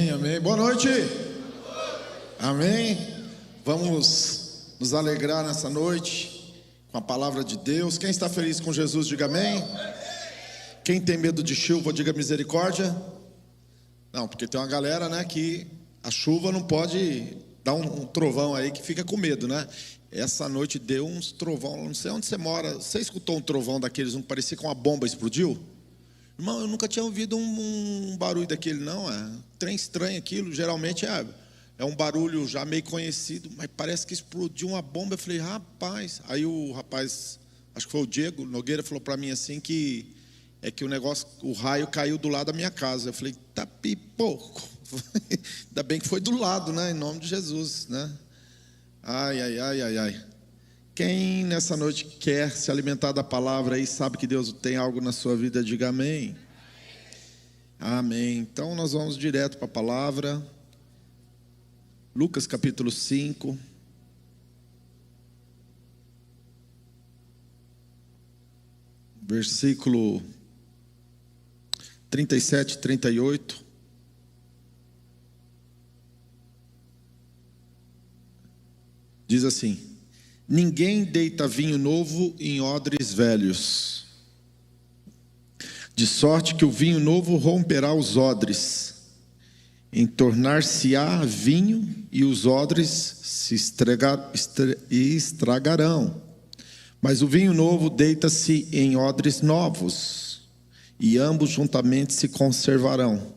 Amém. Boa noite. Amém. Vamos nos alegrar nessa noite com a palavra de Deus. Quem está feliz com Jesus, diga amém. Quem tem medo de chuva, diga misericórdia. Não, porque tem uma galera, né, que a chuva não pode dar um trovão aí que fica com medo, né? Essa noite deu uns trovão, não sei onde você mora. Você escutou um trovão daqueles, um que parecia que uma bomba explodiu? Irmão, eu nunca tinha ouvido um barulho daquele, não. É trem estranho aquilo. Geralmente é um barulho já meio conhecido, mas parece que explodiu uma bomba. Eu falei, rapaz. Aí o rapaz, acho que foi o Diego Nogueira, falou para mim assim que o negócio, o raio caiu do lado da minha casa. Eu falei, tá pipoco. Ainda bem que foi do lado, né? Em nome de Jesus, né? Ai. Quem nessa noite quer se alimentar da palavra e sabe que Deus tem algo na sua vida, diga amém. Amém. Então nós vamos direto para a palavra. Lucas capítulo 5. Versículo 37 e 38. Diz assim: ninguém deita vinho novo em odres velhos, de sorte que o vinho novo romperá os odres, entornar-se-á vinho e os odres se estragarão. Mas o vinho novo deita-se em odres novos, e ambos juntamente se conservarão.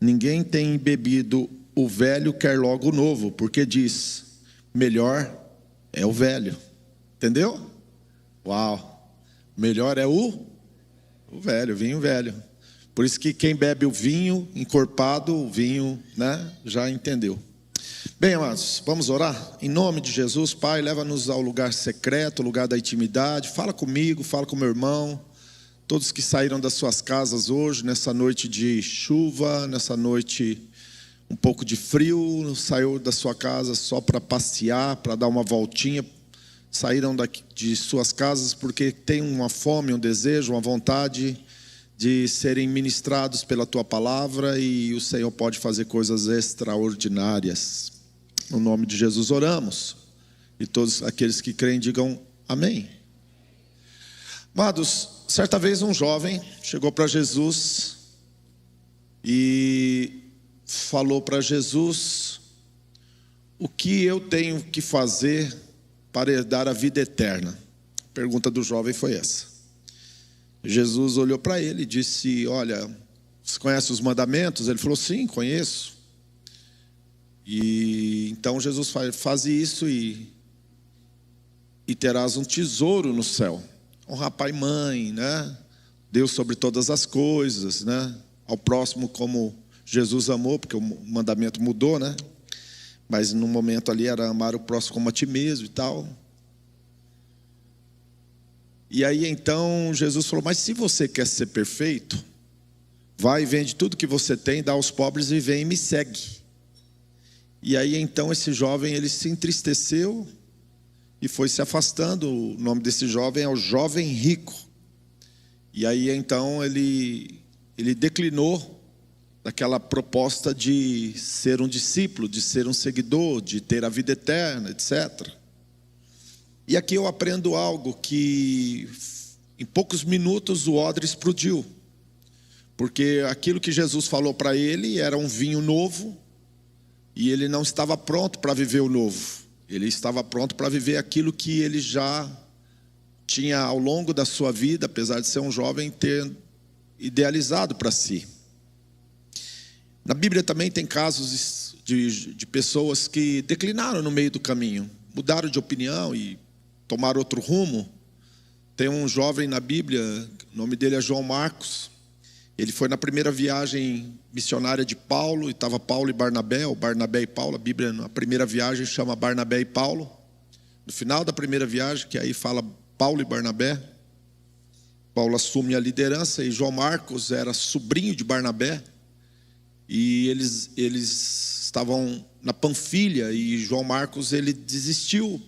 Ninguém tem bebido o velho, quer logo o novo, porque diz: melhor é o velho. Entendeu? Uau! Melhor é o velho, o vinho velho. Por isso que quem bebe o vinho encorpado, o vinho, né, já entendeu. Bem, amados, vamos orar? Em nome de Jesus, Pai, leva-nos ao lugar secreto, o lugar da intimidade. Fala comigo, fala com meu irmão. Todos que saíram das suas casas hoje, nessa noite de chuva, nessa noite um pouco de frio, saiu da sua casa só para passear, para dar uma voltinha, saíram de suas casas porque tem uma fome, um desejo, uma vontade de serem ministrados pela tua palavra, e o Senhor pode fazer coisas extraordinárias. No nome de Jesus oramos, e todos aqueles que creem digam amém. Amados, certa vez um jovem chegou para Jesus e falou para Jesus: o que eu tenho que fazer para herdar a vida eterna? A pergunta do jovem foi essa. Jesus olhou para ele e disse: olha, você conhece os mandamentos? Ele falou: sim, conheço. E então Jesus faz isso e terás um tesouro no céu. Honrar pai e mãe, né? Deus sobre todas as coisas, né? Ao próximo como Jesus amou, porque o mandamento mudou, né? Mas no momento ali era amar o próximo como a ti mesmo e tal. E aí então Jesus falou: mas se você quer ser perfeito, vai e vende tudo que você tem, dá aos pobres e vem e me segue. E aí então esse jovem, ele se entristeceu e foi se afastando. O nome desse jovem é o jovem rico. E aí então ele declinou daquela proposta de ser um discípulo, de ser um seguidor, de ter a vida eterna, etc. E aqui eu aprendo algo, que em poucos minutos o odre explodiu, porque aquilo que Jesus falou para ele era um vinho novo, e ele não estava pronto para viver o novo. Ele estava pronto para viver aquilo que ele já tinha ao longo da sua vida, apesar de ser um jovem, ter idealizado para si. Na Bíblia também tem casos de pessoas que declinaram no meio do caminho, mudaram de opinião e tomaram outro rumo. Tem um jovem na Bíblia, o nome dele é João Marcos. Ele foi na primeira viagem missionária de Paulo, e estava Paulo e Barnabé, ou Barnabé e Paulo. A Bíblia na primeira viagem chama Barnabé e Paulo. No final da primeira viagem, que aí fala Paulo e Barnabé, Paulo assume a liderança, e João Marcos era sobrinho de Barnabé. E eles estavam na Panfilha, e João Marcos, ele desistiu,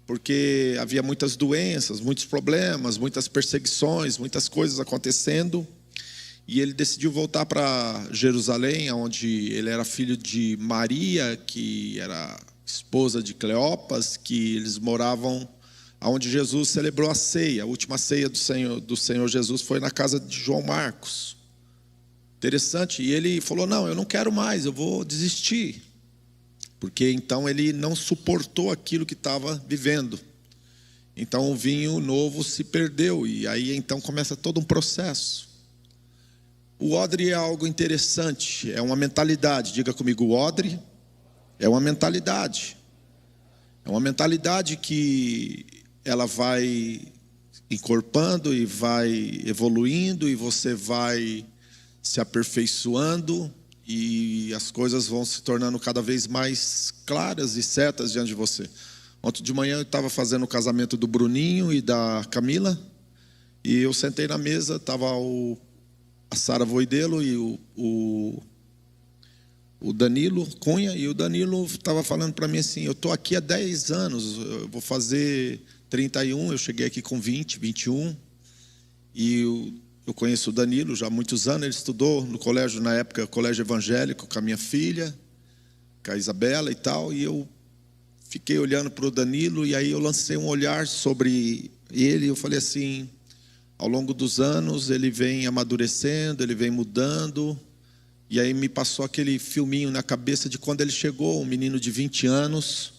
porque havia muitas doenças, muitos problemas, muitas perseguições, muitas coisas acontecendo. E ele decidiu voltar para Jerusalém, onde ele era filho de Maria, que era esposa de Cleopas, que eles moravam onde Jesus celebrou a ceia. A última ceia do Senhor Jesus foi na casa de João Marcos. Interessante. E ele falou: não, eu não quero mais, eu vou desistir. Porque então ele não suportou aquilo que estava vivendo. Então o vinho novo se perdeu. E aí então começa todo um processo. O odre é algo interessante, é uma mentalidade. Diga comigo, o odre é uma mentalidade. É uma mentalidade que ela vai encorpando e vai evoluindo, e você vai se aperfeiçoando, e as coisas vão se tornando cada vez mais claras e certas diante de você. Ontem de manhã eu estava fazendo o casamento do Bruninho e da Camila, e eu sentei na mesa, estava a Sara Voidelo e o Danilo Cunha, e o Danilo estava falando para mim assim: eu estou aqui há 10 anos, eu vou fazer 31, eu cheguei aqui com 20, 21, e eu conheço o Danilo já há muitos anos. Ele estudou no colégio, na época, colégio evangélico, com a minha filha, com a Isabela e tal, e eu fiquei olhando para o Danilo, e aí eu lancei um olhar sobre ele, e eu falei assim: ao longo dos anos ele vem amadurecendo, ele vem mudando. E aí me passou aquele filminho na cabeça de quando ele chegou, um menino de 20 anos,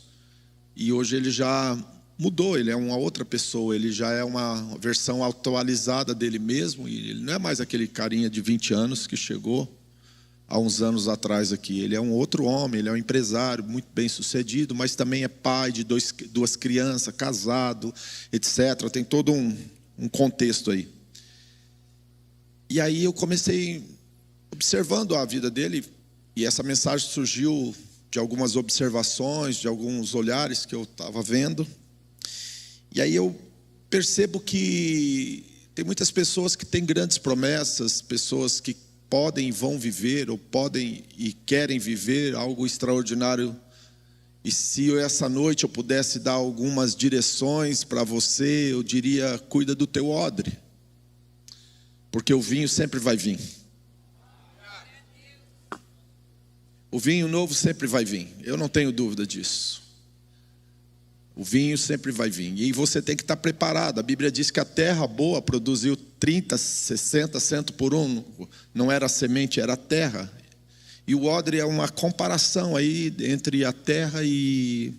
e hoje ele já mudou, ele é uma outra pessoa, ele já é uma versão atualizada dele mesmo, e ele não é mais aquele carinha de 20 anos que chegou há uns anos atrás aqui. Ele é um outro homem, ele é um empresário muito bem sucedido, mas também é pai de duas crianças, casado, etc. Tem todo um contexto aí. E aí eu comecei observando a vida dele, e essa mensagem surgiu de algumas observações, de alguns olhares que eu estava vendo. E aí eu percebo que tem muitas pessoas que têm grandes promessas, pessoas que podem e vão viver, ou podem e querem viver algo extraordinário. E se essa noite eu pudesse dar algumas direções para você, eu diria: cuida do teu odre, porque o vinho sempre vai vir. O vinho novo sempre vai vir, eu não tenho dúvida disso. O vinho sempre vai vir, e você tem que estar preparado. A Bíblia diz que a terra boa produziu 30, 60, 100 por um. Não era a semente, era a terra. E o odre é uma comparação aí entre a terra e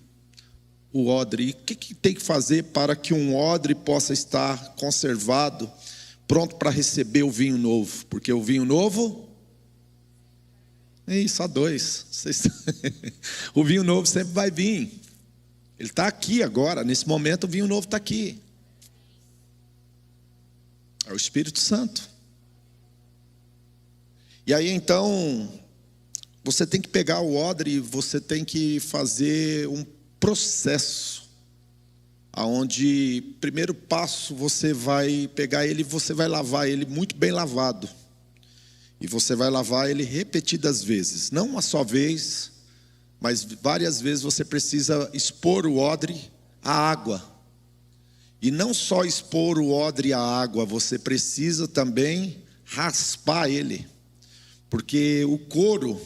o odre. E o que tem que fazer para que um odre possa estar conservado, pronto para receber o vinho novo? Porque o vinho novo... Só dois. O vinho novo sempre vai vir. Ele está aqui agora, nesse momento o vinho novo está aqui. É o Espírito Santo. E aí então, você tem que pegar o odre e você tem que fazer um processo, aonde, primeiro passo, você vai pegar ele e você vai lavar ele muito bem lavado. E você vai lavar ele repetidas vezes, não uma só vez, mas várias vezes. Você precisa expor o odre à água. E não só expor o odre à água, você precisa também raspar ele. Porque o couro,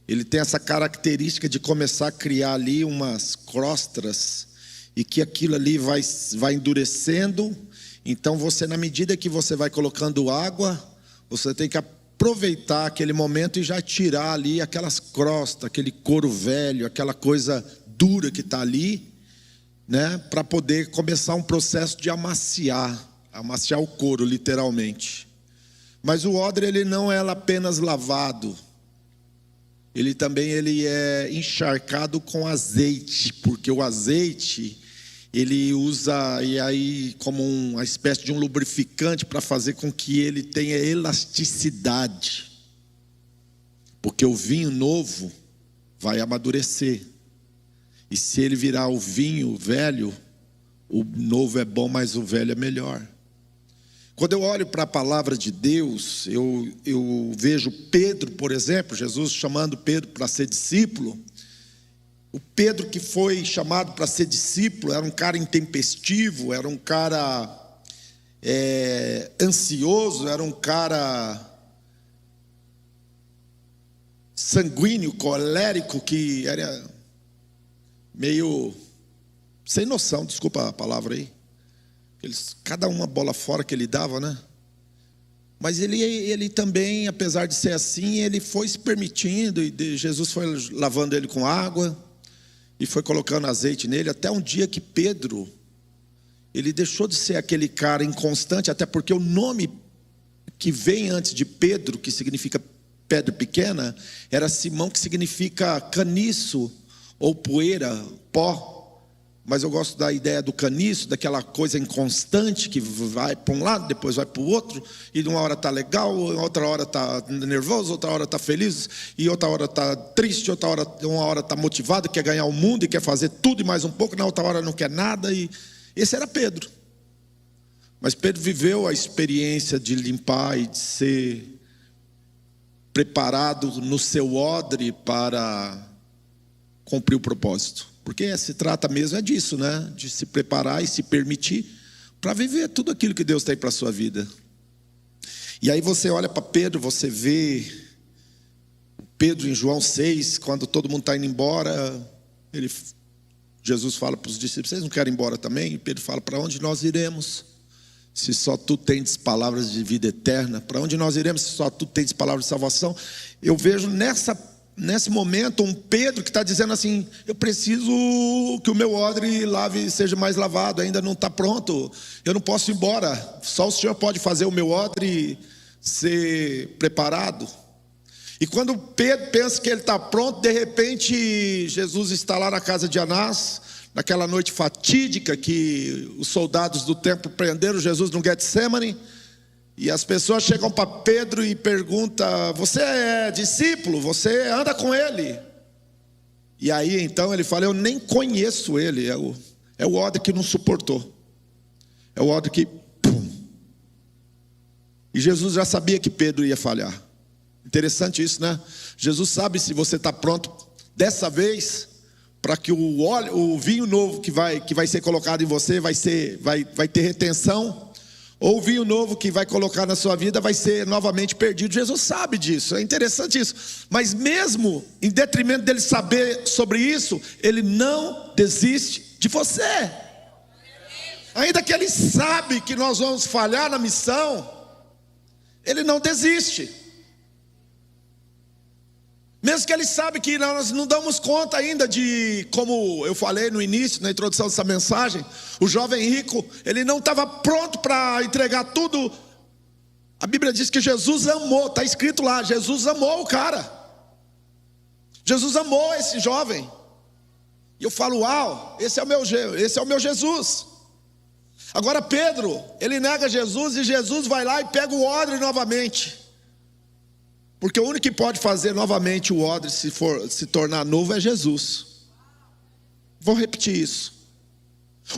ele tem essa característica de começar a criar ali umas crostras, e que aquilo ali vai endurecendo. Então você, na medida que você vai colocando água, você tem que aproveitar aquele momento e já tirar ali aquelas crostas, aquele couro velho, aquela coisa dura que está ali, né, para poder começar um processo de amaciar o couro, literalmente. Mas o odre, ele não é apenas lavado, ele também é encharcado com azeite, porque o azeite, ele usa e aí como uma espécie de um lubrificante para fazer com que ele tenha elasticidade. Porque o vinho novo vai amadurecer. E se ele virar o vinho velho, o novo é bom, mas o velho é melhor. Quando eu olho para a palavra de Deus, eu vejo Pedro, por exemplo, Jesus chamando Pedro para ser discípulo. O Pedro que foi chamado para ser discípulo era um cara intempestivo, era um cara ansioso, era um cara sanguíneo, colérico, que era meio sem noção, desculpa a palavra aí. Cada uma bola fora que ele dava, né? Mas ele também, apesar de ser assim, ele foi se permitindo, e Jesus foi lavando ele com água, e foi colocando azeite nele, até um dia que Pedro, ele deixou de ser aquele cara inconstante, até porque o nome que vem antes de Pedro, que significa pedra pequena, era Simão, que significa caniço, ou poeira, pó. Mas eu gosto da ideia do caniço, daquela coisa inconstante, que vai para um lado, depois vai para o outro, e uma hora está legal, outra hora está nervoso, outra hora está feliz, e outra hora está triste, uma hora está motivado, quer ganhar o mundo e quer fazer tudo e mais um pouco, na outra hora não quer nada. E esse era Pedro. Mas Pedro viveu a experiência de limpar e de ser preparado no seu odre para cumprir o propósito. Porque se trata mesmo disso, né? De se preparar e se permitir para viver tudo aquilo que Deus tem para a sua vida. E aí você olha para Pedro, você vê Pedro em João 6, quando todo mundo está indo embora, Jesus fala para os discípulos: vocês não querem ir embora também? E Pedro fala: para onde nós iremos, se só tu tens palavras de vida eterna? Para onde nós iremos, se só tu tens palavras de salvação? Eu vejo nesse momento um Pedro que está dizendo assim: eu preciso que o meu odre seja mais lavado, ainda não está pronto, eu não posso ir embora, só o Senhor pode fazer o meu odre ser preparado. E quando Pedro pensa que ele está pronto, de repente Jesus está lá na casa de Anás, naquela noite fatídica que os soldados do templo prenderam Jesus no Getsemane. E as pessoas chegam para Pedro e perguntam: você é discípulo? Você anda com ele? E aí então ele fala: eu nem conheço ele. É o odre que não suportou. É o odre que... Pum. E Jesus já sabia que Pedro ia falhar. Interessante isso, né? Jesus sabe se você está pronto dessa vez, para que o vinho novo que vai ser colocado em você vai ter retenção, ou o vinho novo que vai colocar na sua vida vai ser novamente perdido. Jesus sabe disso, é interessante isso. Mas mesmo em detrimento dele saber sobre isso, ele não desiste de você. Ainda que ele sabe que nós vamos falhar na missão, ele não desiste. Mesmo que ele sabe que nós não damos conta ainda de, como eu falei no início, na introdução dessa mensagem, o jovem rico, ele não estava pronto para entregar tudo. A Bíblia diz que Jesus amou, está escrito lá, Jesus amou o cara. Jesus amou esse jovem. E eu falo: uau, esse é o meu Jesus. Agora Pedro, ele nega Jesus, e Jesus vai lá e pega o odre novamente. Porque o único que pode fazer novamente o odre se tornar novo é Jesus. Vou repetir isso.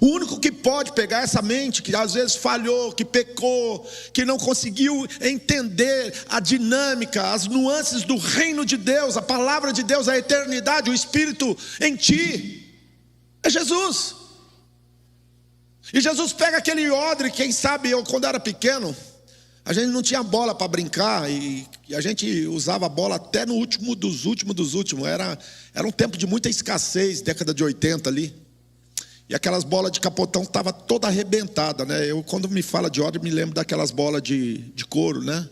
O único que pode pegar essa mente que às vezes falhou, que pecou, que não conseguiu entender a dinâmica, as nuances do reino de Deus, a palavra de Deus, a eternidade, o Espírito em ti, é Jesus. E Jesus pega aquele odre. Quem sabe eu, quando era pequeno, a gente não tinha bola para brincar, e a gente usava a bola até no último dos últimos. Era um tempo de muita escassez, década de 80 ali. E aquelas bolas de capotão estavam toda arrebentada, né? Eu, quando me fala de odre, me lembro daquelas bolas de couro, né?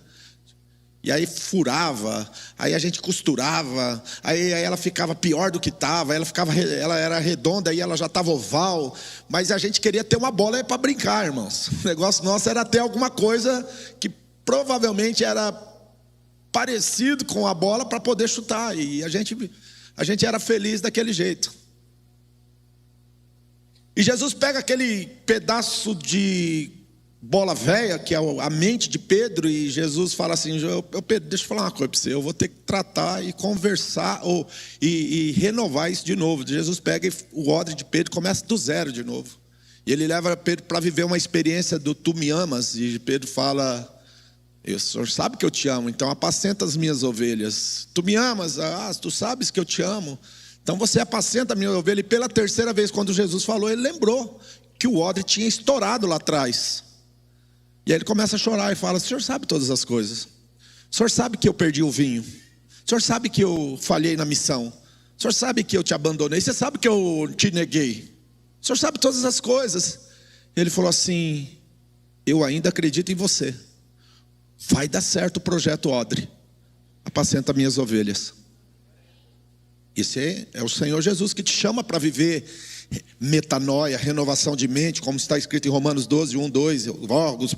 E aí furava, aí a gente costurava, aí ela ficava pior do que estava, ela era redonda, aí ela já estava oval, mas a gente queria ter uma bola para brincar, irmãos. O negócio nosso era ter alguma coisa que provavelmente era parecido com a bola para poder chutar, e a gente era feliz daquele jeito. E Jesus pega aquele pedaço de bola velha, que é a mente de Pedro, e Jesus fala assim: Pedro, deixa eu falar uma coisa para você, eu vou ter que tratar e conversar e renovar isso de novo. Jesus pega o odre de Pedro e começa do zero de novo, e ele leva Pedro para viver uma experiência do tu me amas, e Pedro fala: o Senhor sabe que eu te amo, então apacenta as minhas ovelhas. Tu me amas? Tu sabes que eu te amo, então você apacenta a minha ovelha. E pela terceira vez, quando Jesus falou, ele lembrou que o odre tinha estourado lá atrás. E aí ele começa a chorar e fala: o Senhor sabe todas as coisas. O Senhor sabe que eu perdi o vinho. O O senhor sabe que eu falhei na missão. O senhor sabe que eu te abandonei. Você sabe que eu te neguei. O senhor sabe todas as coisas. Ele falou assim: eu ainda acredito em você. Vai dar certo o projeto Odre. Apacenta minhas ovelhas. Esse é o Senhor Jesus que te chama para viver metanoia, renovação de mente, como está escrito em Romanos 12, 1, 2. Vós,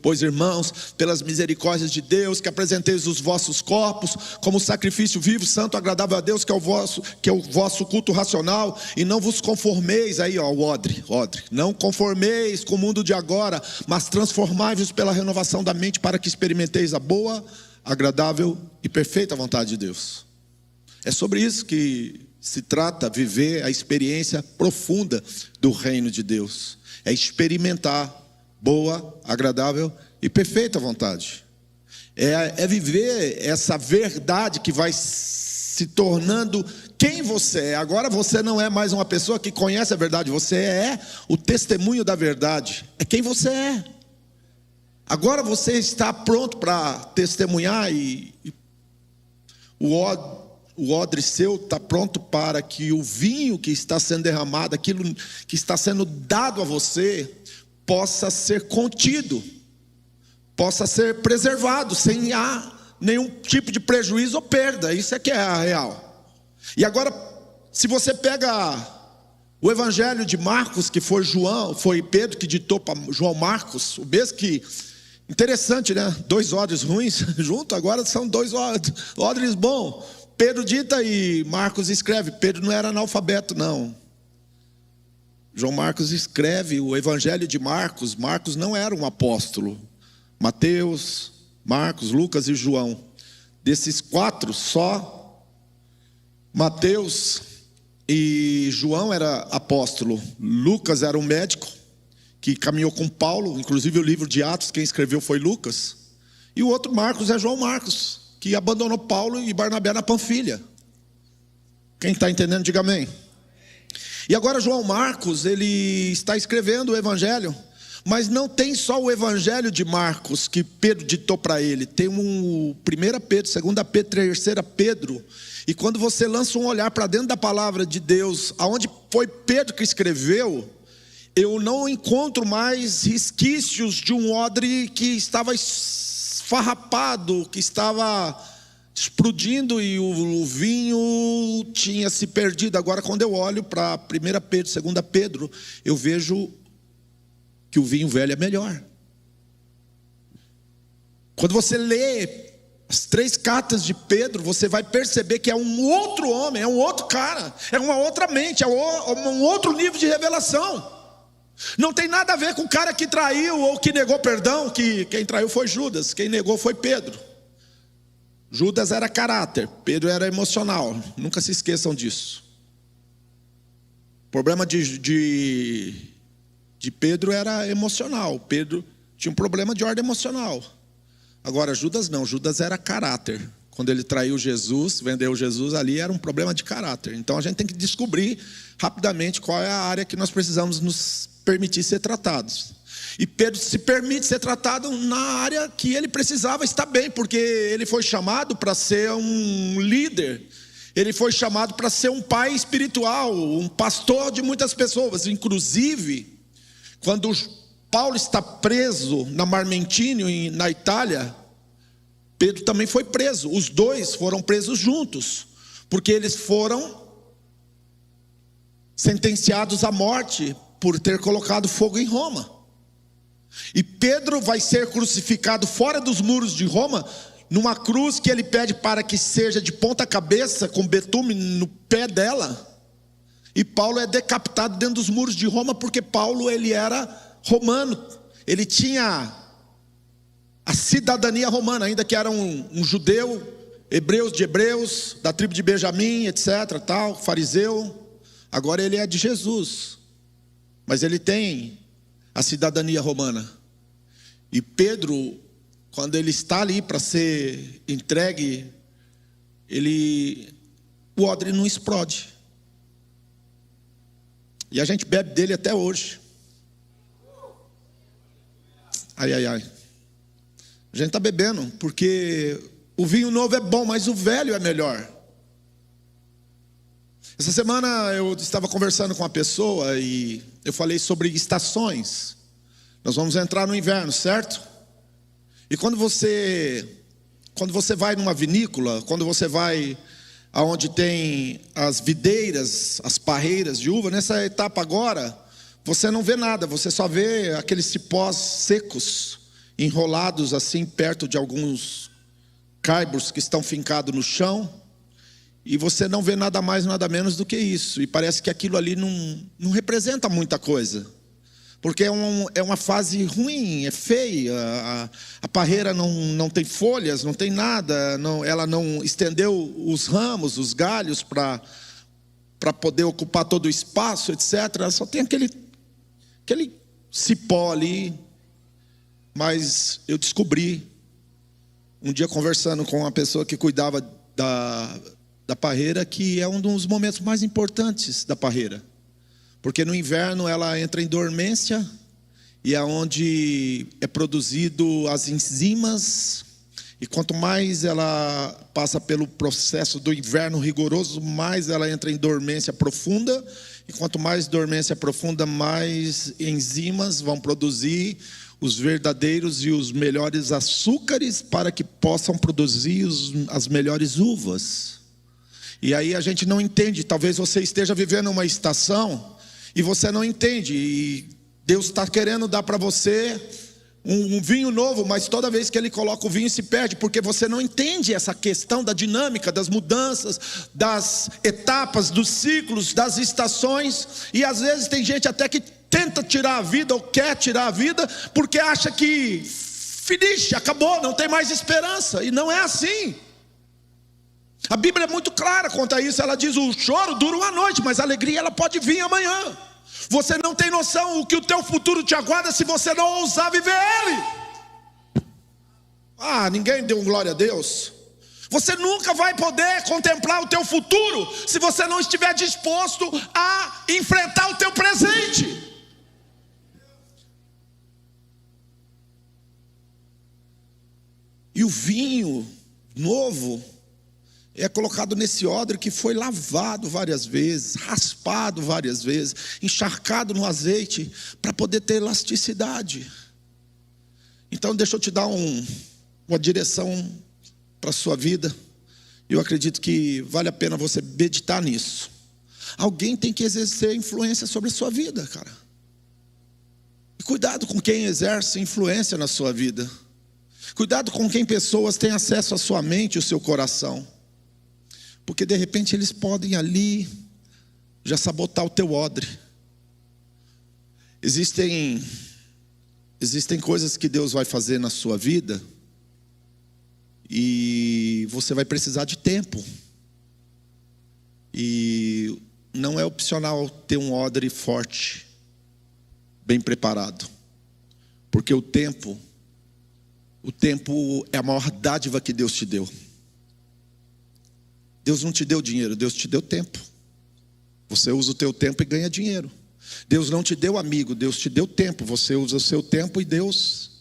pois irmãos, pelas misericórdias de Deus, que apresenteis os vossos corpos como sacrifício vivo, santo, agradável a Deus, que é o vosso culto racional, e não vos conformeis, aí ó, o odre, não conformeis com o mundo de agora, mas transformai-vos pela renovação da mente, para que experimenteis a boa, agradável e perfeita vontade de Deus. É sobre isso que se trata, viver a experiência profunda do reino de Deus. É experimentar boa, agradável e perfeita vontade. É viver essa verdade que vai se tornando quem você é. Agora você não é mais uma pessoa que conhece a verdade, você é o testemunho da verdade. É quem você é. Agora você está pronto para testemunhar e o odre seu está pronto para que o vinho que está sendo derramado, aquilo que está sendo dado a você, possa ser contido, possa ser preservado, sem nenhum tipo de prejuízo ou perda. Isso é que é a real. E agora, se você pega o Evangelho de Marcos, que foi Pedro que ditou para João Marcos, o mesmo que... Interessante, né? 2 odres ruins junto, agora são 2 odres bons. Pedro dita e Marcos escreve. Pedro não era analfabeto, não. João Marcos escreve o Evangelho de Marcos. Marcos não era um apóstolo. Mateus, Marcos, Lucas e João. Desses 4, só Mateus e João era apóstolo. Lucas era um médico que caminhou com Paulo, inclusive o livro de Atos, quem escreveu foi Lucas. E o outro Marcos é João Marcos, que abandonou Paulo e Barnabé na Panfilha. Quem está entendendo, diga amém. E agora João Marcos, ele está escrevendo o Evangelho, mas não tem só o Evangelho de Marcos que Pedro ditou para ele. Tem um 1 Pedro, 2 Pedro, 3 Pedro. E quando você lança um olhar para dentro da palavra de Deus, aonde foi Pedro que escreveu, eu não encontro mais resquícios de um odre que estava esfarrapado, que estava explodindo e o vinho tinha se perdido. Agora, quando eu olho para 1 Pedro, 2 Pedro, eu vejo que o vinho velho é melhor. Quando você lê as 3 cartas de Pedro, você vai perceber que é um outro homem, é um outro cara, é uma outra mente, é um outro nível de revelação. Não tem nada a ver com o cara que traiu ou que negou perdão, que quem traiu foi Judas, quem negou foi Pedro. Judas era caráter, Pedro era emocional, nunca se esqueçam disso. O problema de Pedro era emocional, Pedro tinha um problema de ordem emocional. Agora Judas não, Judas era caráter. Quando ele traiu Jesus, vendeu Jesus, ali era um problema de caráter. Então a gente tem que descobrir rapidamente qual é a área que nós precisamos nos permitir ser tratados. E Pedro se permite ser tratado na área que ele precisava estar bem, porque ele foi chamado para ser um líder, ele foi chamado para ser um pai espiritual, um pastor de muitas pessoas. Inclusive, quando Paulo está preso na Marmentínio, na Itália, Pedro também foi preso. Os dois foram presos juntos, porque eles foram sentenciados à morte por ter colocado fogo em Roma. E Pedro vai ser crucificado fora dos muros de Roma, numa cruz que ele pede para que seja de ponta cabeça, com betume no pé dela. E Paulo é decapitado dentro dos muros de Roma, porque Paulo ele era romano, ele tinha a cidadania romana, ainda que era um judeu, hebreus de hebreus, da tribo de Benjamim, etc, tal, fariseu. Agora ele é de Jesus, mas ele tem a cidadania romana. E Pedro, quando ele está ali para ser entregue, o odre não explode. E a gente bebe dele até hoje. Ai, ai, ai. A gente está bebendo, porque O vinho novo é bom, mas o velho é melhor. Essa semana eu estava conversando com uma pessoa e eu falei sobre estações. Nós vamos entrar no inverno, certo? E quando você vai numa vinícola, quando você vai aonde tem as videiras, as parreiras de uva, nessa etapa agora, você não vê nada, você só vê aqueles cipós secos, enrolados assim perto de alguns caibros que estão fincados no chão, e você não vê nada mais, nada menos do que isso, e parece que aquilo ali não representa muita coisa, porque é uma fase ruim, é feia, a parreira não tem folhas, não tem nada, ela não estendeu os ramos, os galhos para poder ocupar todo o espaço, etc. Só tem aquele cipó ali. Mas eu descobri, um dia conversando com uma pessoa que cuidava da parreira, que é um dos momentos mais importantes da parreira. Porque no inverno ela entra em dormência, e é onde é produzido as enzimas, e quanto mais ela passa pelo processo do inverno rigoroso, mais ela entra em dormência profunda, e quanto mais dormência profunda, mais enzimas vão produzir os verdadeiros e os melhores açúcares para que possam produzir as melhores uvas. E aí a gente não entende, talvez você esteja vivendo uma estação e você não entende, e Deus está querendo dar para você um vinho novo, mas toda vez que Ele coloca o vinho se perde, porque você não entende essa questão da dinâmica, das mudanças, das etapas, dos ciclos, das estações. E às vezes tem gente até que tenta tirar a vida, ou quer tirar a vida, porque acha que finish, acabou, não tem mais esperança, e não é assim. A Bíblia é muito clara quanto a isso. Ela diz: o choro dura uma noite, mas a alegria ela pode vir amanhã. Você não tem noção o que o teu futuro te aguarda se você não ousar viver ele. Ninguém deu glória a Deus. Você nunca vai poder contemplar o teu futuro se você não estiver disposto a enfrentar o teu presente. E o vinho novo é colocado nesse odre que foi lavado várias vezes, raspado várias vezes, encharcado no azeite, para poder ter elasticidade. Então deixa eu te dar uma direção para a sua vida. Eu acredito que vale a pena você meditar nisso. Alguém tem que exercer influência sobre a sua vida, cara. E cuidado com quem exerce influência na sua vida. Cuidado com quem pessoas têm acesso à sua mente e ao seu coração. Porque de repente eles podem ali já sabotar o teu odre. Existem coisas que Deus vai fazer na sua vida e você vai precisar de tempo. E não é opcional ter um odre forte, bem preparado. Porque o tempo é a maior dádiva que Deus te deu. Deus não te deu dinheiro, Deus te deu tempo. Você usa o teu tempo e ganha dinheiro. Deus não te deu amigo, Deus te deu tempo. Você usa o seu tempo e Deus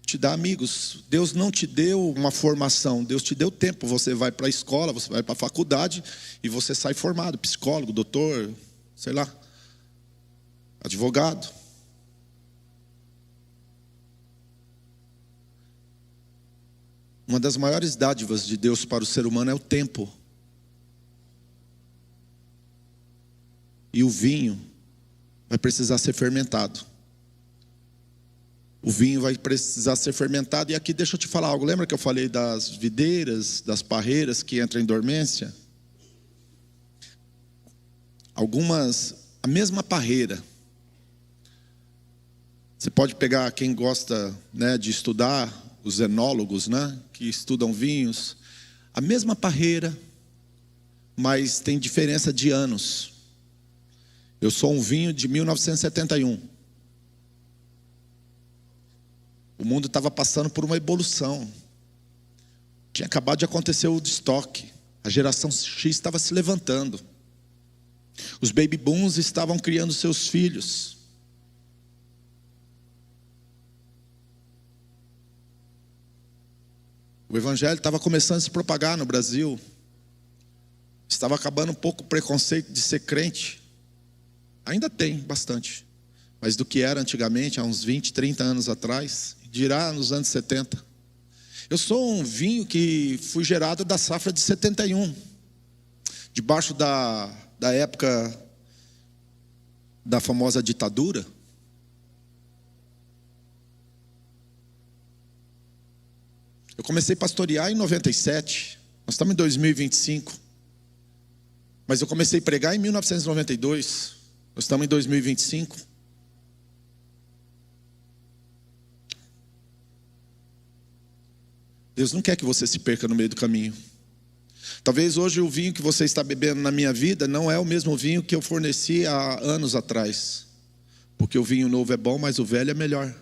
te dá amigos. Deus não te deu uma formação, Deus te deu tempo. Você vai para a escola, você vai para a faculdade e você sai formado, psicólogo, doutor, sei lá, advogado. Uma das maiores dádivas de Deus para o ser humano é o tempo. E o vinho vai precisar ser fermentado. O vinho vai precisar ser fermentado. E aqui deixa eu te falar algo. Lembra que eu falei das videiras, das parreiras que entram em dormência? A mesma parreira. Você pode pegar quem gosta, de estudar, os enólogos, que estudam vinhos. A mesma parreira, mas tem diferença de anos. Eu sou um vinho de 1971. O mundo estava passando por uma evolução. Tinha acabado de acontecer o destoque. A geração X estava se levantando. Os baby booms estavam criando seus filhos. O evangelho estava começando a se propagar no Brasil. Estava acabando um pouco o preconceito de ser crente. Ainda tem bastante. Mas do que era antigamente, há uns 20, 30 anos atrás, dirá nos anos 70. Eu sou um vinho que fui gerado da safra de 71. Debaixo da época da famosa ditadura. Eu comecei a pastorear em 97. Nós estamos em 2025. Mas eu comecei a pregar em 1992. Nós estamos em 2025. Deus não quer que você se perca no meio do caminho. Talvez hoje o vinho que você está bebendo na minha vida não é o mesmo vinho que eu forneci há anos atrás. Porque o vinho novo é bom, mas o velho é melhor.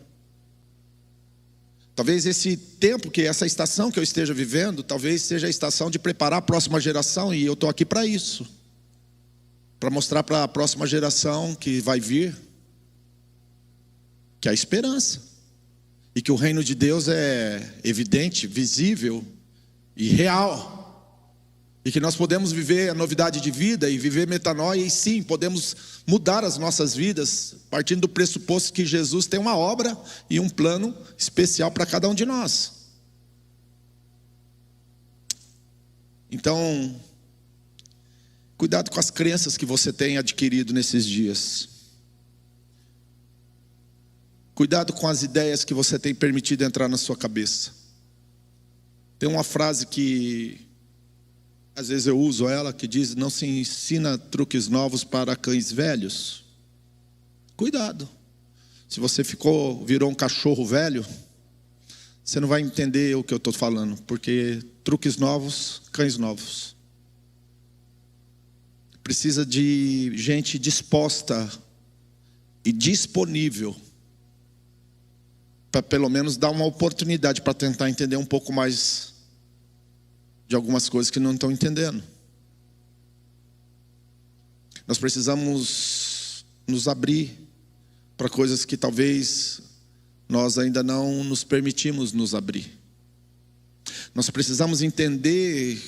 Talvez esse tempo, essa estação que eu esteja vivendo, talvez seja a estação de preparar a próxima geração, e eu estou aqui para isso. Para mostrar para a próxima geração que vai vir, que há esperança. E que o reino de Deus é evidente, visível e real. E que nós podemos viver a novidade de vida e viver metanoia, e sim, podemos mudar as nossas vidas, partindo do pressuposto que Jesus tem uma obra e um plano especial para cada um de nós. Então, cuidado com as crenças que você tem adquirido nesses dias. Cuidado com as ideias que você tem permitido entrar na sua cabeça. Tem uma frase que às vezes eu uso ela, que diz: não se ensina truques novos para cães velhos. Cuidado. Se você virou um cachorro velho, você não vai entender o que eu estou falando. Porque truques novos, cães novos. Precisa de gente disposta e disponível para pelo menos dar uma oportunidade para tentar entender um pouco mais de algumas coisas que não estão entendendo. Nós precisamos nos abrir para coisas que talvez nós ainda não nos permitimos nos abrir. Nós precisamos entender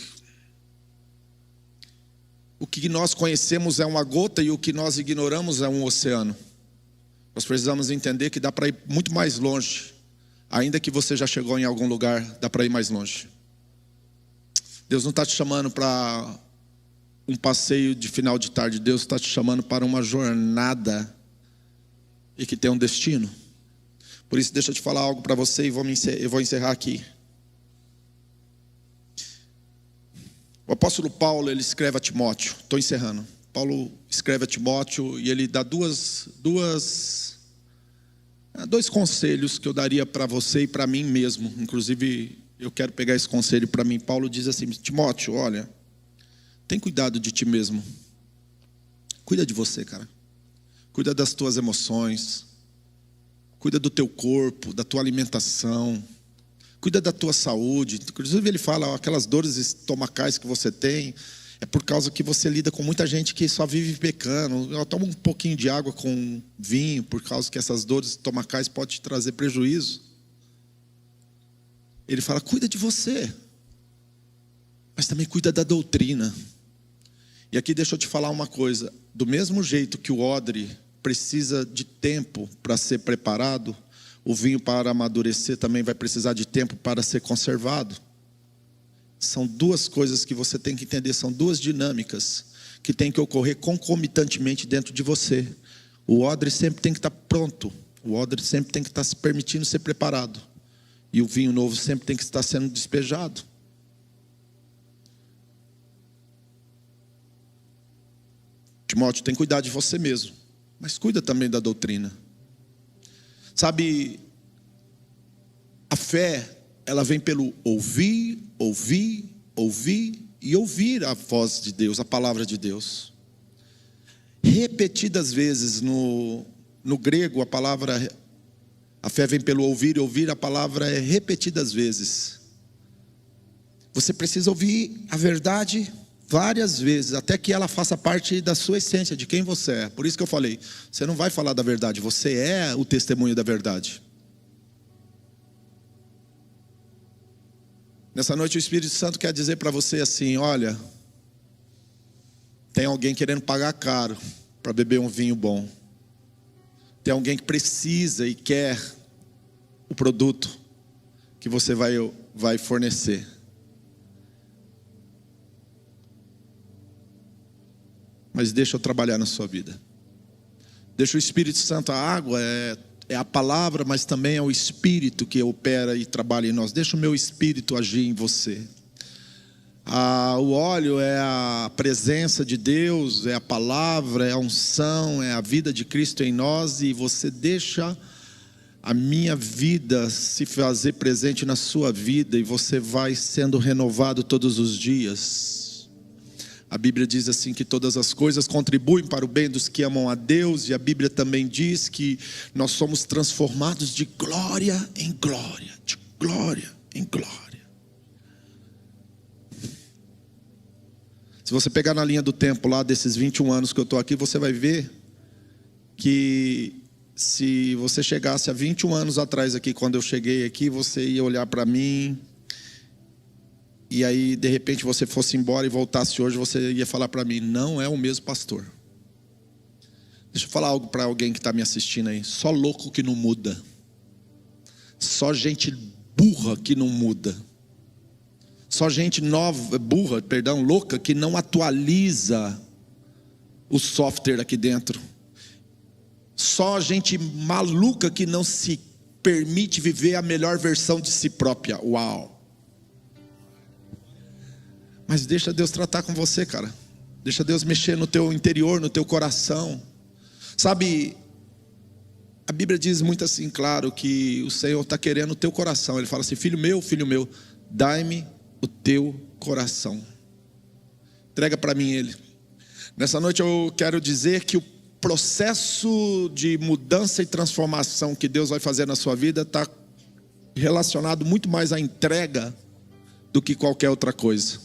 o que nós conhecemos é uma gota e o que nós ignoramos é um oceano. Nós precisamos entender que dá para ir muito mais longe. Ainda que você já chegou em algum lugar, dá para ir mais longe. Deus não está te chamando para um passeio de final de tarde. Deus está te chamando para uma jornada e que tem um destino. Por isso, deixa eu te falar algo para você e eu vou encerrar aqui. O apóstolo Paulo, ele escreve a Timóteo. Estou encerrando. Paulo escreve a Timóteo e ele dá dois conselhos que eu daria para você e para mim mesmo. Inclusive, eu quero pegar esse conselho para mim. Paulo diz assim: Timóteo, olha, tem cuidado de ti mesmo. Cuida de você, cara. Cuida das tuas emoções. Cuida do teu corpo, da tua alimentação. Cuida da tua saúde. Inclusive ele fala, aquelas dores estomacais que você tem, é por causa que você lida com muita gente que só vive pecando. Ela toma um pouquinho de água com vinho, por causa que essas dores estomacais podem te trazer prejuízo. Ele fala, cuida de você, mas também cuida da doutrina. E aqui deixa eu te falar uma coisa. Do mesmo jeito que o odre precisa de tempo para ser preparado, o vinho para amadurecer também vai precisar de tempo para ser conservado. São duas coisas que você tem que entender, são duas dinâmicas que tem que ocorrer concomitantemente dentro de você. O odre sempre tem que estar pronto, o odre sempre tem que estar se permitindo ser preparado, e o vinho novo sempre tem que estar sendo despejado. Timóteo, tem que cuidar de você mesmo, mas cuida também da doutrina. Sabe, a fé, ela vem pelo ouvir e ouvir a voz de Deus, a palavra de Deus. Repetidas vezes no grego, a fé vem pelo ouvir, e ouvir a palavra é repetidas vezes. Você precisa ouvir a verdade várias vezes, até que ela faça parte da sua essência, de quem você é. Por isso que eu falei, você não vai falar da verdade, você é o testemunho da verdade. Nessa noite o Espírito Santo quer dizer para você assim: olha, tem alguém querendo pagar caro para beber um vinho bom. Tem alguém que precisa e quer o produto que você vai fornecer. Mas deixa eu trabalhar na sua vida. Deixa o Espírito Santo, a água é a palavra, mas também é o Espírito que opera e trabalha em nós. Deixa o meu Espírito agir em você. O óleo é a presença de Deus, é a palavra, é a unção, é a vida de Cristo em nós. E você deixa a minha vida se fazer presente na sua vida, e você vai sendo renovado todos os dias. A Bíblia diz assim que todas as coisas contribuem para o bem dos que amam a Deus. E a Bíblia também diz que nós somos transformados de glória em glória, de glória em glória. Se você pegar na linha do tempo lá desses 21 anos que eu estou aqui, você vai ver que se você chegasse há 21 anos atrás aqui, quando eu cheguei aqui, você ia olhar para mim, e aí de repente você fosse embora e voltasse hoje, você ia falar para mim: não é o mesmo pastor. Deixa eu falar algo para alguém que está me assistindo aí: só louco que não muda, só gente burra que não muda, só gente louca que não atualiza o software aqui dentro, só gente maluca que não se permite viver a melhor versão de si própria. Uau! Mas deixa Deus tratar com você, cara. Deixa Deus mexer no teu interior, no teu coração. Sabe, a Bíblia diz muito assim, claro, que o Senhor está querendo o teu coração. Ele fala assim: filho meu, dai-me o teu coração. Entrega para mim ele. Nessa noite eu quero dizer que o processo de mudança e transformação que Deus vai fazer na sua vida está relacionado muito mais à entrega do que qualquer outra coisa.